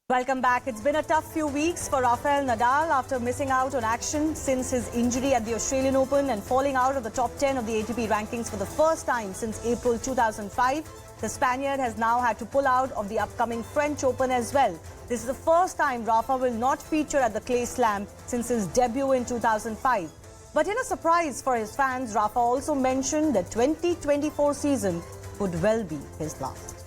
Welcome back. It's been a tough few weeks for Rafael Nadal after missing out on action since his injury at the Australian Open and falling out of the top 10 of the ATP rankings for the first time since April 2005. The Spaniard has now had to pull out of the upcoming French Open as well. This is the first time Rafa will not feature at the Clay Slam since his debut in 2005. But in a surprise for his fans, Rafa also mentioned the 2024 season could well be his last.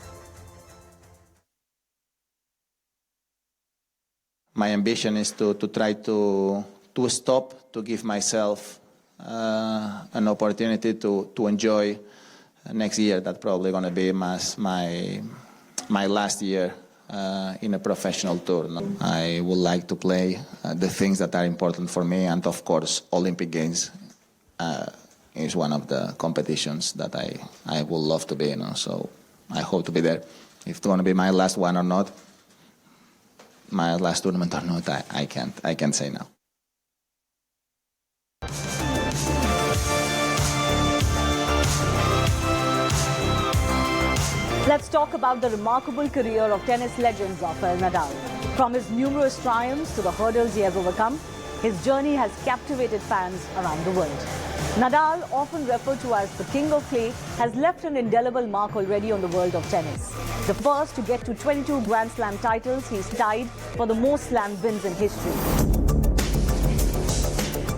My ambition is to try to stop, to give myself an opportunity to enjoy next year. That's probably going to be my last year in a professional tour. I would like to play the things that are important for me, and of course, Olympic Games is one of the competitions that I would love to be in. So I hope to be there. If it's going to be my last one or not, my last tournament or not, I can't say now. Let's talk about the remarkable career of tennis legend Rafael Nadal. From his numerous triumphs to the hurdles he has overcome, his journey has captivated fans around the world. Nadal, often referred to as the King of Clay, has left an indelible mark already on the world of tennis. The first to get to 22 Grand Slam titles, he's tied for the most slam wins in history.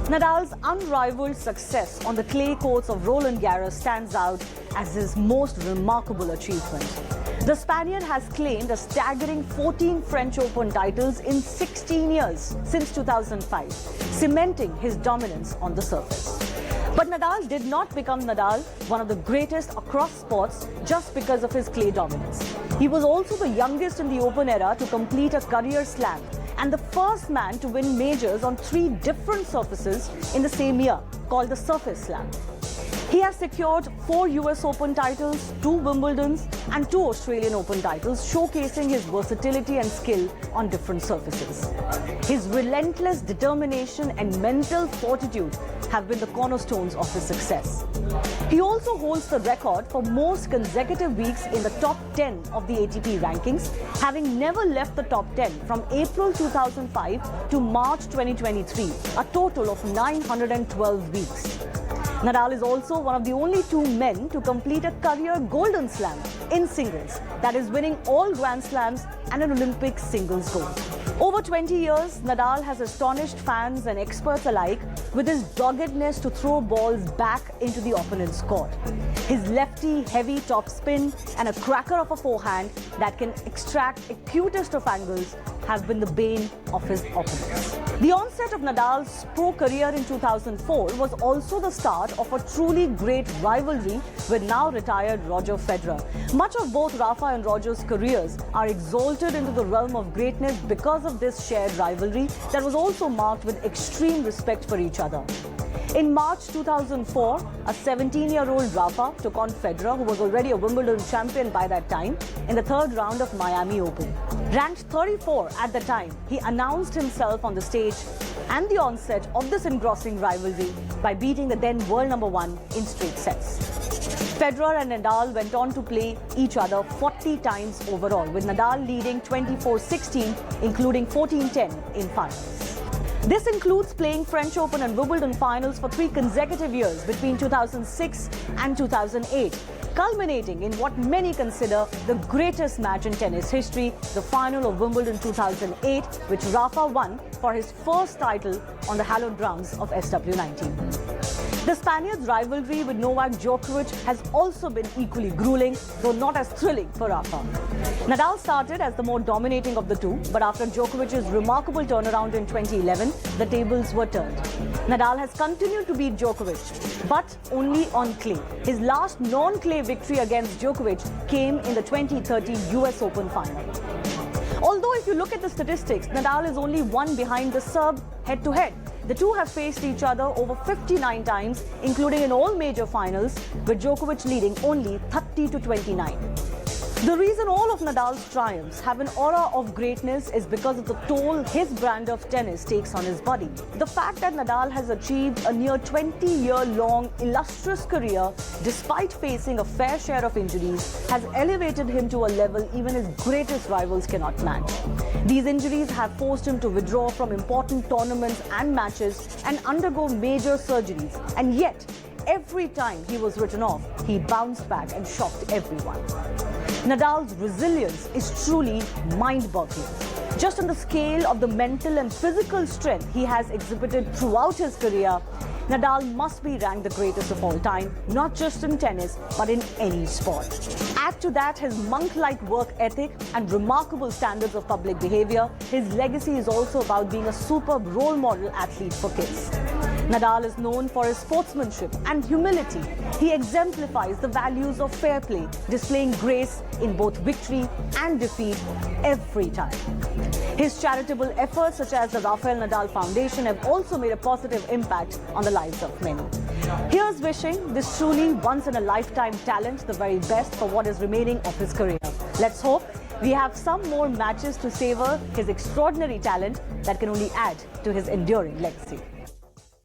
Nadal's unrivaled success on the clay courts of Roland Garros stands out as his most remarkable achievement. The Spaniard has claimed a staggering 14 French Open titles in 16 years since 2005, cementing his dominance on the surface. But Nadal did not become Nadal, one of the greatest across sports, just because of his clay dominance. He was also the youngest in the Open era to complete a career slam and the first man to win majors on 3 different surfaces in the same year, called the Surface Slam. He has secured 4 US Open titles, 2 Wimbledons and 2 Australian Open titles, showcasing his versatility and skill on different surfaces. His relentless determination and mental fortitude have been the cornerstones of his success. He also holds the record for most consecutive weeks in the top 10 of the ATP rankings, having never left the top 10 from April 2005 to March 2023, a total of 912 weeks. Nadal is also one of the only 2 men to complete a career Golden Slam in singles, that is winning all Grand Slams and an Olympic singles gold. Over 20 years, Nadal has astonished fans and experts alike with his doggedness to throw balls back into the opponent's court. His lefty, heavy top spin and a cracker of a forehand that can extract acutest of angles have been the bane of his opponents. The onset of Nadal's pro career in 2004 was also the start of a truly great rivalry with now retired Roger Federer. Much of both Rafa and Roger's careers are exalted into the realm of greatness because of this shared rivalry that was also marked with extreme respect for each other. In March 2004, a 17-year-old Rafa took on Federer, who was already a Wimbledon champion by that time, in the 3rd round of Miami Open. Ranked 34 at the time, he announced himself on the stage and the onset of this engrossing rivalry by beating the then world number 1 in straight sets. Federer and Nadal went on to play each other 40 times overall, with Nadal leading 24-16, including 14-10 in finals. This includes playing French Open and Wimbledon finals for 3 consecutive years between 2006 and 2008, culminating in what many consider the greatest match in tennis history, the final of Wimbledon 2008, which Rafa won for his first title on the hallowed grounds of SW19. The Spaniard's rivalry with Novak Djokovic has also been equally grueling, though not as thrilling for Rafa. Nadal started as the more dominating of the two, but after Djokovic's remarkable turnaround in 2011, the tables were turned. Nadal has continued to beat Djokovic, but only on clay. His last non-clay victory against Djokovic came in the 2013 US Open final. Although if you look at the statistics, Nadal is only 1 behind the Serb head-to-head. The two have faced each other over 59 times, including in all major finals, with Djokovic leading only 30-29. The reason all of Nadal's triumphs have an aura of greatness is because of the toll his brand of tennis takes on his body. The fact that Nadal has achieved a near 20-year-long illustrious career despite facing a fair share of injuries has elevated him to a level even his greatest rivals cannot match. These injuries have forced him to withdraw from important tournaments and matches and undergo major surgeries, and yet every time he was written off, he bounced back and shocked everyone. Nadal's resilience is truly mind-boggling. Just on the scale of the mental and physical strength he has exhibited throughout his career, Nadal must be ranked the greatest of all time, not just in tennis, but in any sport. Add to that his monk-like work ethic and remarkable standards of public behavior, his legacy is also about being a superb role model athlete for kids. Nadal is known for his sportsmanship and humility. He exemplifies the values of fair play, displaying grace in both victory and defeat every time. His charitable efforts, such as the Rafael Nadal Foundation, have also made a positive impact on the lives of many. Here's wishing this truly once-in-a-lifetime talent the very best for what is remaining of his career. Let's hope we have some more matches to savor his extraordinary talent that can only add to his enduring legacy.